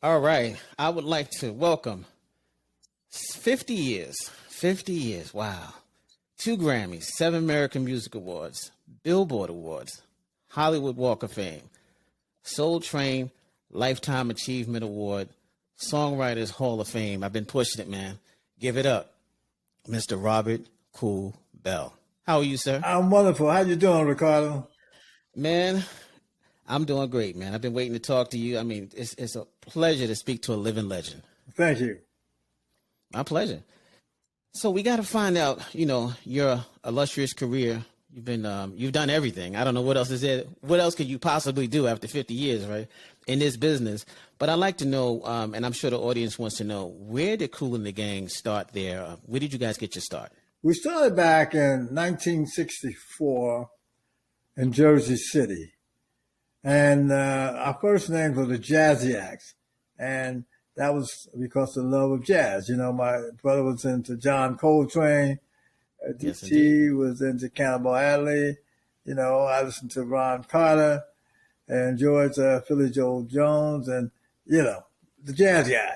All right. I would like to welcome 50 years. 50 years. Wow. 2 Grammys, 7 American Music Awards, Billboard Awards, Hollywood Walk of Fame, Soul Train Lifetime Achievement Award, Songwriters Hall of Fame. I've been pushing it, man. Give it up, Mr. Robert Kool Bell. How are you, sir? I'm wonderful. How you doing, Ricardo? Man, I'm doing great, man. I've been waiting to talk to you. I mean, it's a pleasure to speak to a living legend. Thank you. My pleasure. So we got to find out, your illustrious career. You've done everything. I don't know what else is there. What else could you possibly do after 50 years, right, in this business? But I'd like to know, and I'm sure the audience wants to know, where did Kool and the Gang start there? Where did you guys get your start? We started back in 1964 in Jersey City. And our first names were the Jazziacs. And that was because of the love of jazz. My brother was into John Coltrane. Yes, DT was into Cannonball Adderley. I listened to Ron Carter and George Philly Joel Jones and, the jazz guy.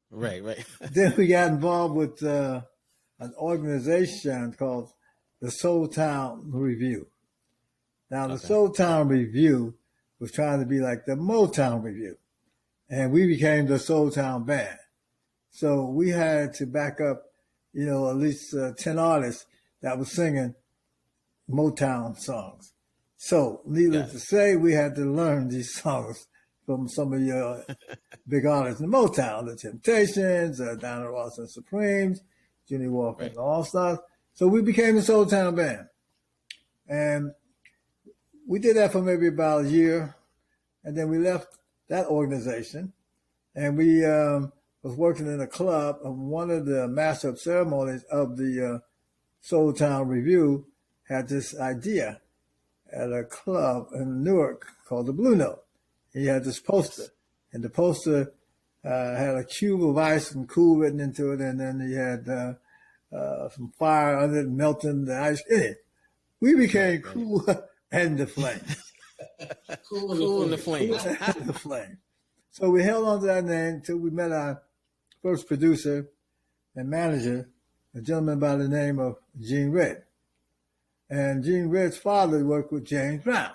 Right. Then we got involved with an organization called the Soul Town Review. Now, the Soul Town Review was trying to be like the Motown Review. And we became the Soul Town Band. So we had to back up, at least 10 artists that were singing Motown songs. So needless to say, we had to learn these songs from some of your big artists in Motown, the Temptations, Diana Ross and Supremes, Jimmy Walker and All Stars. So we became the Soul Town Band. And we did that for maybe about a year. And then we left that organization. And we was working in a club. And one of the master of ceremonies of the Soul Town Review had this idea at a club in Newark called the Blue Note. He had this poster. And the poster had a cube of ice and Kool written into it. And then he had some fire under it, melting the ice in it. We became Kool and the Flames. Kool and the Flames. The Flames. So we held on to that name until we met our first producer and manager, a gentleman by the name of Gene Redd. And Gene Redd's father worked with James Brown.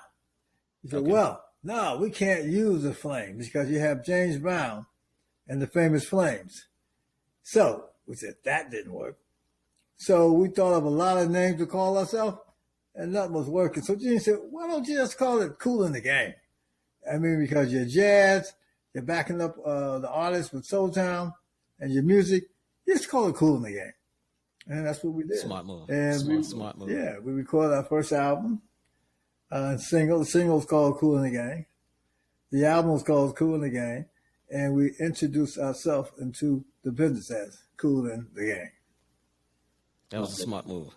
He said, well, no, we can't use the Flames because you have James Brown and the Famous Flames. So we said, that didn't work. So we thought of a lot of names to call ourselves, and nothing was working. So Gene said, why don't you just call it Kool and the Gang? I mean, because you're jazz, you're backing up the artists with Soul Town, and your music, you just call it Kool and the Gang. And that's what we did. Smart move. And smart move. Yeah, we recorded our first album, single. The single was called Kool and the Gang. The album was called Kool and the Gang. And we introduced ourselves into the business as Kool and the Gang. That was a smart move.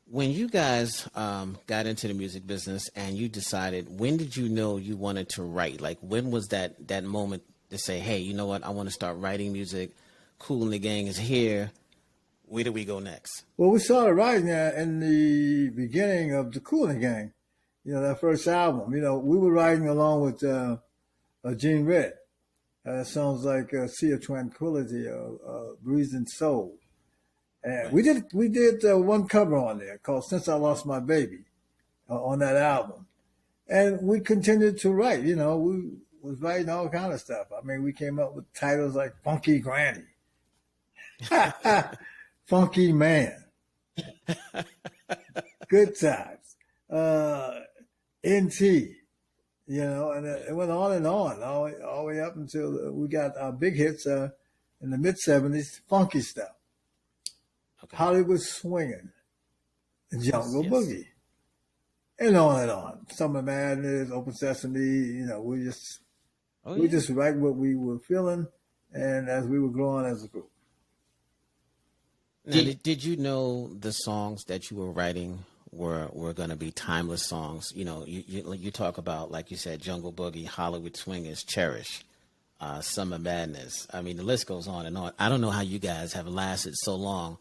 When you guys got into the music business and you decided, when did you know you wanted to write? Like, when was that moment to say, hey, you know what, I want to start writing music. Kool and the Gang is here. Where do we go next? Well, we started writing that in the beginning of the Kool and the Gang. That first album. We were writing along with Gene Redd. Sounds like Sea of Tranquility or Breathing Soul. And we did one cover on there called Since I Lost My Baby on that album. And we continued to write. We was writing all kind of stuff. I mean, we came up with titles like Funky Granny, Funky Man, Good Times, NT, and it went on and on, all the way up until we got our big hits in the mid-'70s, funky stuff. Hollywood Swinging, Jungle Boogie, and on and on. Summer Madness, Open Sesame, we just write what we were feeling, and as we were growing as a group. Now, did you know the songs that you were writing were going to be timeless songs? You talk about, like you said, Jungle Boogie, Hollywood Swingers, Cherish, Summer Madness. I mean, the list goes on and on. I don't know how you guys have lasted so long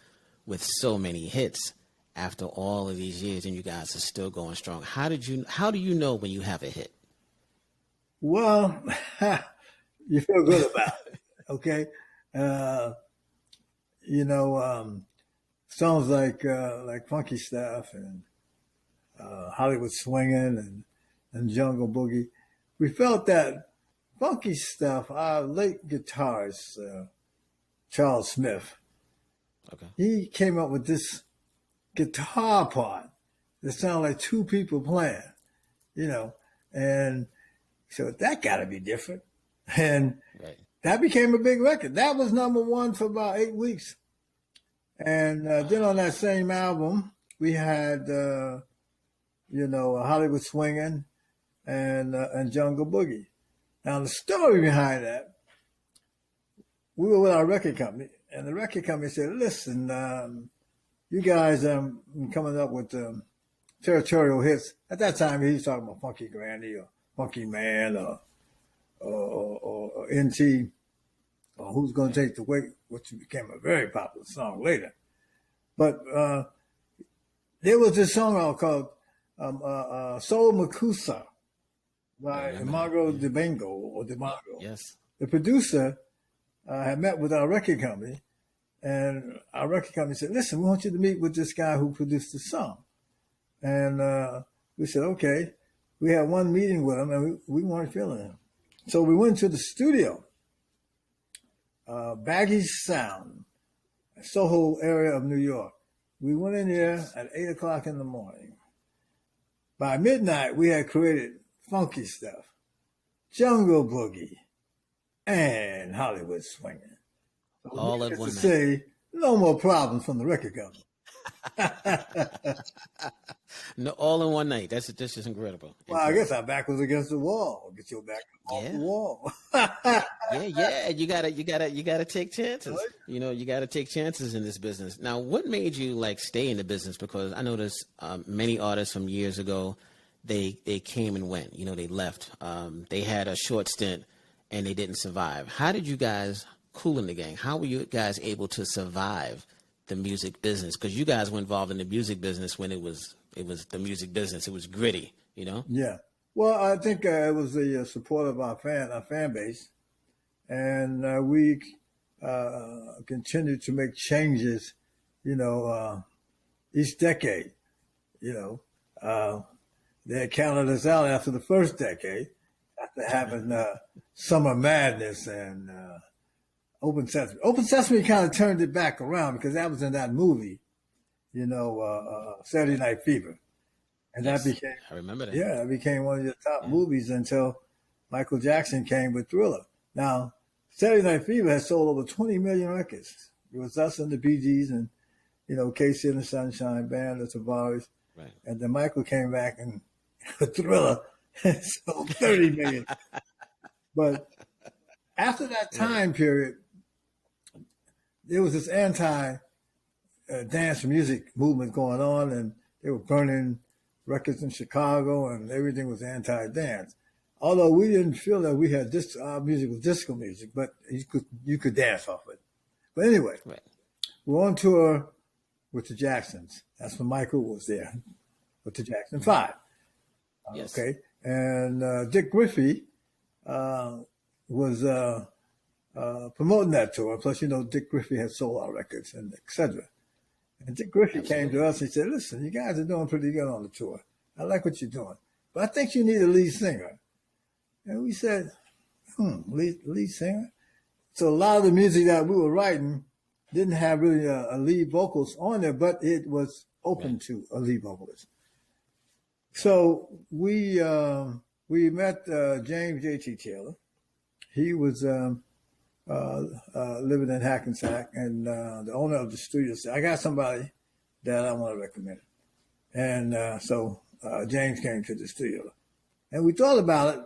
with so many hits after all of these years, and you guys are still going strong. How do you know when you have a hit? Well, you feel good about it, okay? Uh, songs like Funky Stuff and Hollywood Swinging and Jungle Boogie. We felt that Funky Stuff, our late guitarist, Charles Smith, Okay. he came up with this guitar part that sounded like two people playing, you know, and so that got to be different. And Right. that became a big record. That was number one for about 8 weeks. And then on that same album, we had, Hollywood Swinging and Jungle Boogie. Now, the story behind that, we were with our record company, and the record company said, listen, you guys are coming up with territorial hits. At that time, he was talking about Funky Granny or Funky Man or NT or Who's Gonna Take the Weight, which became a very popular song later. But there was this song called Soul Makusa by Imago Dibango or Dibango. Yes. The producer had met with our record company, and our record company said, listen, we want you to meet with this guy who produced the song. And we said, okay. We had one meeting with him, and we weren't feeling him. So we went to the studio, Baggy Sound, Soho area of New York. We went in there at 8 o'clock in the morning. By midnight, we had created Funky Stuff, Jungle Boogie, and Hollywood Swinging. So All at one night. Say, no more problems from the record company. No, all in one night. That's just incredible. Well, I guess our back was against the wall. Get your back off the wall. Yeah. You gotta take chances. You know, you gotta take chances in this business. Now, what made you like stay in the business? Because I noticed many artists from years ago, they came and went. You know, they left. They had a short stint and they didn't survive. How did you guys, Kool and the Gang, how were you guys able to survive the music business? Because you guys were involved in the music business when it was the music business. It was gritty, you know? Yeah. Well, I think it was the support of our fan base. And we continued to make changes, each decade. They had counted us out after the first decade, after having Summer Madness and Open Sesame. Open Sesame kind of turned it back around because that was in that movie, Saturday Night Fever. And Yes, that became, I remember that. that became one of the top movies until Michael Jackson came with Thriller. Now, Saturday Night Fever has sold over 20 million records. It was us and the Bee Gees and, Casey and the Sunshine Band, the Tavares. Right. And then Michael came back and Thriller sold 30 million. But after that time period, there was this anti-dance music movement going on, and they were burning records in Chicago, and everything was anti-dance. Although we didn't feel that we had our music was disco music, but you could dance off it. But anyway, Right. we're on tour with the Jacksons. That's when Michael was there with the Jackson 5. Yes. Okay. And Dick Griffey was promoting that tour. Plus, Dick Griffey had sold our records and et cetera. And Dick Griffey came to us and said, listen, you guys are doing pretty good on the tour. I like what you're doing. But I think you need a lead singer. And we said, lead singer? So a lot of the music that we were writing didn't have really a lead vocals on there, but it was open to a lead vocalist. So we met James J.T. Taylor. He was living in Hackensack, and the owner of the studio said, I got somebody that I want to recommend. And so James came to the studio. And we thought about it.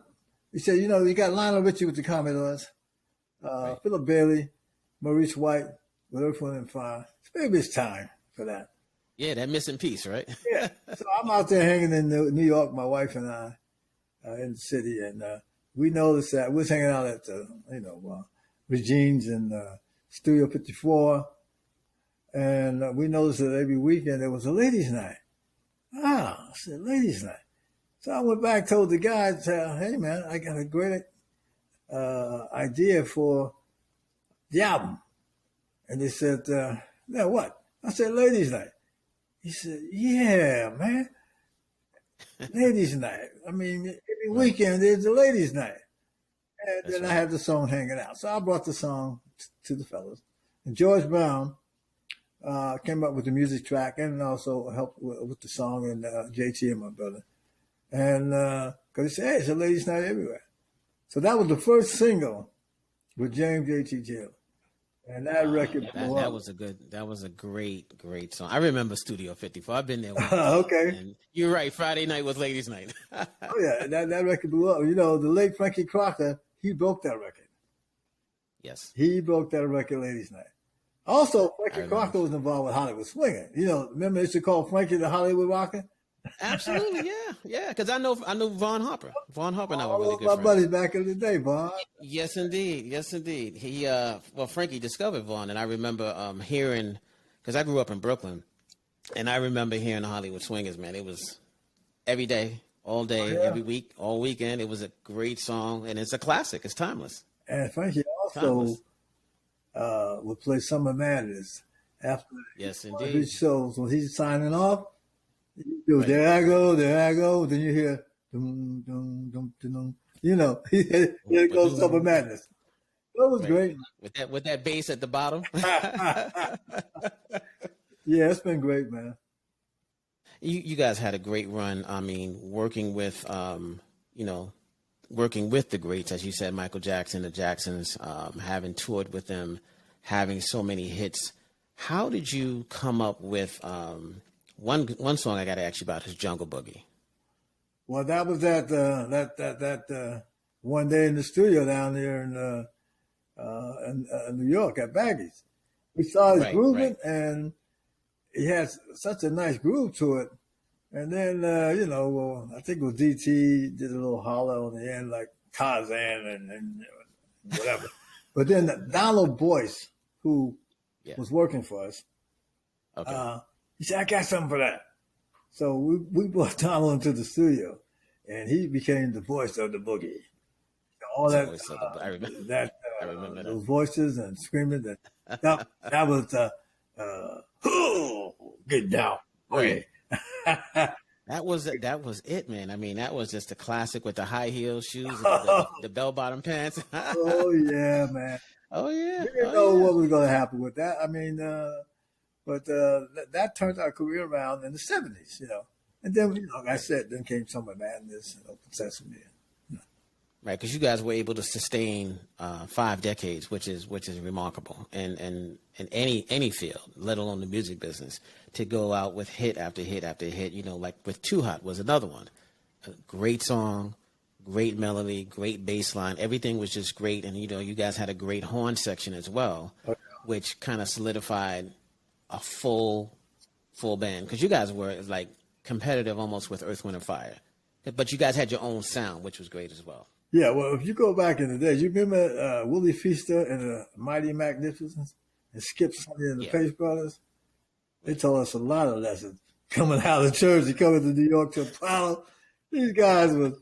He said, you got Lionel Richie with the Commodores, Philip Bailey, Maurice White with Earth, Wind and Fire. Maybe it's time for that. Yeah, that missing piece, right? Yeah. So I'm out there hanging in New York, my wife and I, in the city, and we noticed that we was hanging out at Regine's in Studio 54, and we noticed that every weekend there was a ladies' night. I said, ladies' night. So I went back, told the guys, hey man, I got a great idea for the album. And they said, yeah, what? I said, Ladies Night. He said, yeah, man, Ladies Night. I mean, every weekend there's a Ladies Night. And That's then I right. had the song hanging out. So I brought the song to the fellas. And George Brown came up with the music track and also helped with the song, and JT and my brother. And because he said, hey, it's a Ladies Night everywhere. So that was the first single with James JT Taylor. And that record blew That up. was a great song. I remember Studio 54. I've been there once. Okay. And you're right. Friday night was ladies' night. Oh yeah, that record blew up. You know, the late Frankie Crocker, he broke that record. Yes. He broke that record, Ladies Night. Also, Frankie Crocker was involved with Hollywood Swinging. You know, remember they used to call Frankie the Hollywood Rocker? Absolutely, yeah. Because I know Vaughn Harper. Vaughn Harper and I were really All good my friends. buddies back in the day, Vaughn. Yes, indeed. He, Frankie discovered Vaughn, and I remember hearing, because I grew up in Brooklyn, and I remember hearing the Hollywood Swingers, man. It was every day, all day, every week, all weekend. It was a great song, and it's a classic. It's timeless. And Frankie also would play Summer Madness after his shows. When he's signing off, you do, there I go. Then you hear, dum, dum, dum, dum, dum. You know, here goes Summer Madness. That was great. With that bass at the bottom. Yeah, it's been great, man. You guys had a great run. I mean, working with working with the greats, as you said, Michael Jackson, the Jacksons, having toured with them, having so many hits. How did you come up with one song I got to ask you about is Jungle Boogie? Well, that was that one day in the studio down there in New York at Baggy's. We started grooving, and he had such a nice groove to it. And then, I think it was DT did a little holler on the end, like Tarzan and whatever. But then Donald Boyce, who was working for us, he said, I got something for that. So we brought Donald into the studio, and he became the voice of the boogie. All that, I remember those voices and screaming. That was get down. Okay. That was it, man. I mean, that was just a classic with the high heel shoes and the bell bottom pants. Oh yeah, man. Oh yeah. We didn't know what was going to happen with that. I mean, but that turned our career around in the 70s, And then, like I said, then came Summer Madness and Open Sesame. Right, because you guys were able to sustain 5 decades, which is remarkable, and in any field, let alone the music business, to go out with hit after hit after hit. Like with Too Hot was another one, a great song, great melody, great bass line. Everything was just great, and you guys had a great horn section as well, which kind of solidified a full band, because you guys were like competitive almost with Earth, Wind and Fire, but you guys had your own sound, which was great as well. Yeah, well, if you go back in the day, you remember Willie Feaster and the Mighty Magnificents and Skip Sonny and the Pace Brothers? They told us a lot of lessons coming out of Jersey, coming to New York to Apollo. These guys were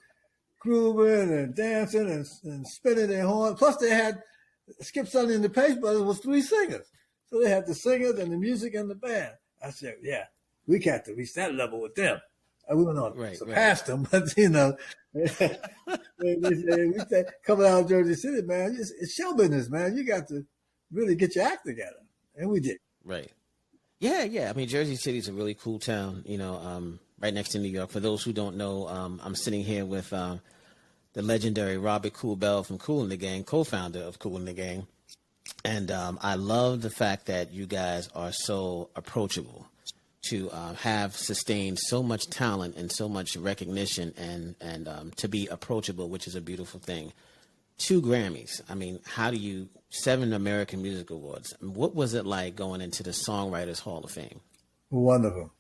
grooving and dancing and spinning their horn. Plus, they had Skip Sonny and the Pace Brothers was 3 singers. So they had the singers and the music and the band. I said, yeah, we got to reach that level with them. I wouldn't know surpass them, but they say, coming out of Jersey City, man, it's show business, man. You got to really get your act together, and we did. Right. Yeah. I mean, Jersey City's a really cool town. Right next to New York. For those who don't know, I'm sitting here with the legendary Roobert Kool Bell from Kool and the Gang, co-founder of Kool and the Gang, and I love the fact that you guys are so approachable, to have sustained so much talent and so much recognition, and to be approachable, which is a beautiful thing. 2 Grammys. I mean, 7 American Music Awards. What was it like going into the Songwriters Hall of Fame? Wonderful.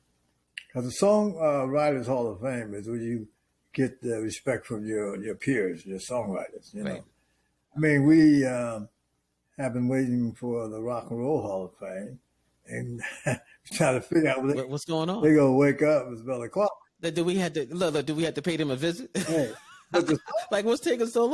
Because the Songwriters Hall of Fame is where you get the respect from your peers, your songwriters. Right. I mean, we have been waiting for the Rock and Roll Hall of Fame, and trying to figure out what's going on. They're going to wake up and smell the coffee. Do we have to pay them a visit? Hey, but the Like, what's taking so long?